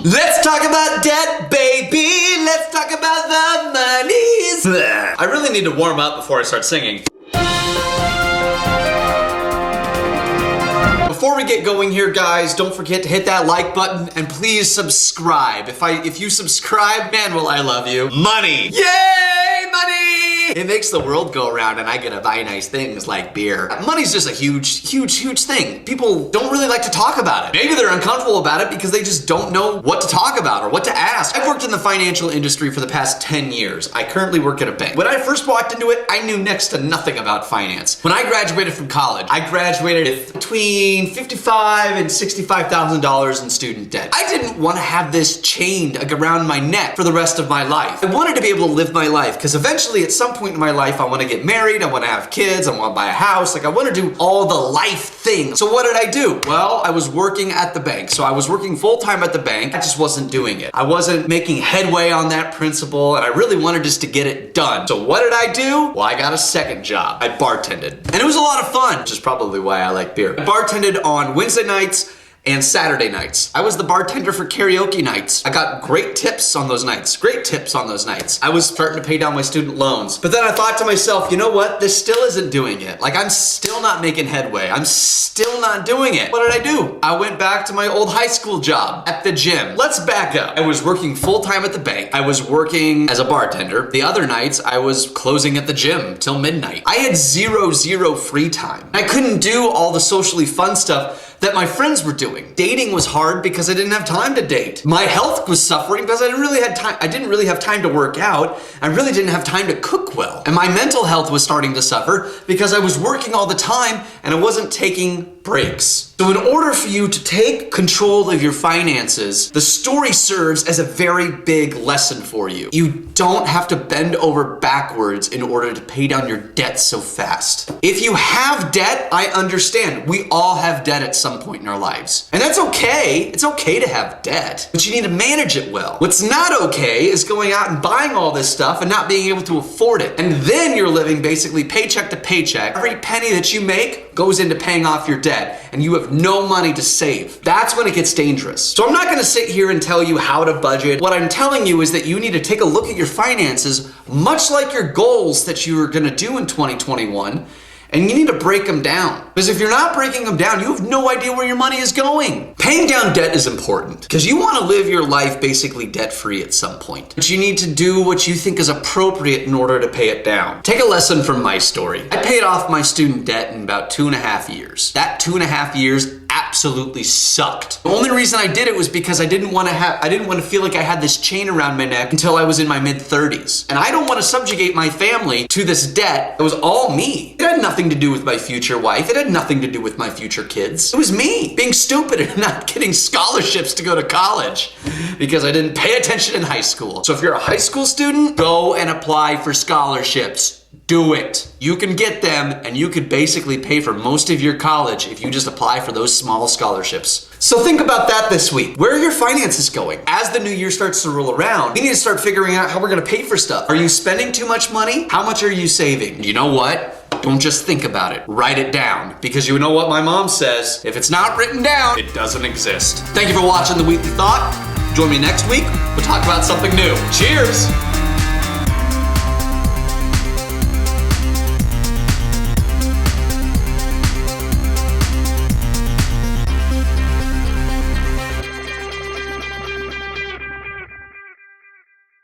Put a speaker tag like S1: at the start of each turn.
S1: Let's talk about debt, baby. Let's talk about the monies. I really need to warm up before I start singing. Before we get going here, guys, don't forget to hit that like button and please subscribe. If you subscribe, man, will I love you. Money. Yay, money! It makes the world go around and I get to buy nice things like beer. Money's just a huge thing. People don't really like to talk about it. Maybe they're uncomfortable about it because they just don't know what to talk about or what to ask. I've worked in the financial industry for the past 10 years. I currently work at a bank. When I first walked into it, I knew next to nothing about finance. When I graduated from college, I graduated with between $55,000 and $65,000 in student debt. I didn't want to have this chained around my neck for the rest of my life. I wanted to be able to live my life because eventually at some point in my life, I want to get married, I want to have kids, I want to buy a house, like I want to do all the life things. So what did I do? Well, I was working at the bank. So I was working full-time at the bank. I just wasn't doing it. I wasn't making headway on that principle and I really wanted just to get it done. So what did I do? Well, I got a second job. I bartended. And it was a lot of fun, which is probably why I like beer. I bartended on Wednesday nights and Saturday nights. I was the bartender for karaoke nights. I got great tips on those nights. I was starting to pay down my student loans. But then I thought to myself, you know what? This still isn't doing it. Like I'm still not making headway. I'm still not doing it. What did I do? I went back to my old high school job at the gym. Let's back up. I was working full-time at the bank. I was working as a bartender. The other nights I was closing at the gym till midnight. I had zero free time. I couldn't do all the socially fun stuff that my friends were doing. Dating was hard because I didn't have time to date. My health was suffering because I didn't really have time to work out. I really didn't have time to cook well. And my mental health was starting to suffer because I was working all the time and I wasn't taking breaks. So in order for you to take control of your finances, the story serves as a very big lesson for you. You don't have to bend over backwards in order to pay down your debt so fast. If you have debt, I understand. We all have debt at some point in our lives. And that's okay. It's okay to have debt, but you need to manage it well. What's not okay is going out and buying all this stuff and not being able to afford it. And then you're living basically paycheck to paycheck. Every penny that you make goes into paying off your debt and you have no money to save. That's when it gets dangerous. So I'm not gonna sit here and tell you how to budget. What I'm telling you is that you need to take a look at your finances, much like your goals that you are gonna do in 2021, and you need to break them down. Because if you're not breaking them down, you have no idea where your money is going. Paying down debt is important because you want to live your life basically debt-free at some point. But you need to do what you think is appropriate in order to pay it down. Take a lesson from my story. I paid off my student debt in about 2.5 years. That 2.5 years absolutely sucked. The only reason I did it was because I didn't want to feel like I had this chain around my neck until I was in my mid-30s. And I don't want to subjugate my family to this debt. It was all me. It had nothing to do with my future wife. It had nothing to do with my future kids. It was me being stupid and not getting scholarships to go to college because I didn't pay attention in high school. So if you're a high school student, go and apply for scholarships. Do it. You can get them and you could basically pay for most of your college if you just apply for those small scholarships. So think about that this week. Where are your finances going? As the new year starts to roll around, we need to start figuring out how we're gonna pay for stuff. Are you spending too much money? How much are you saving? You know what? Don't just think about it. Write it down. Because you know what my mom says, if it's not written down, it doesn't exist. Thank you for watching The Weekly Thought. Join me next week. We'll talk about something new. Cheers!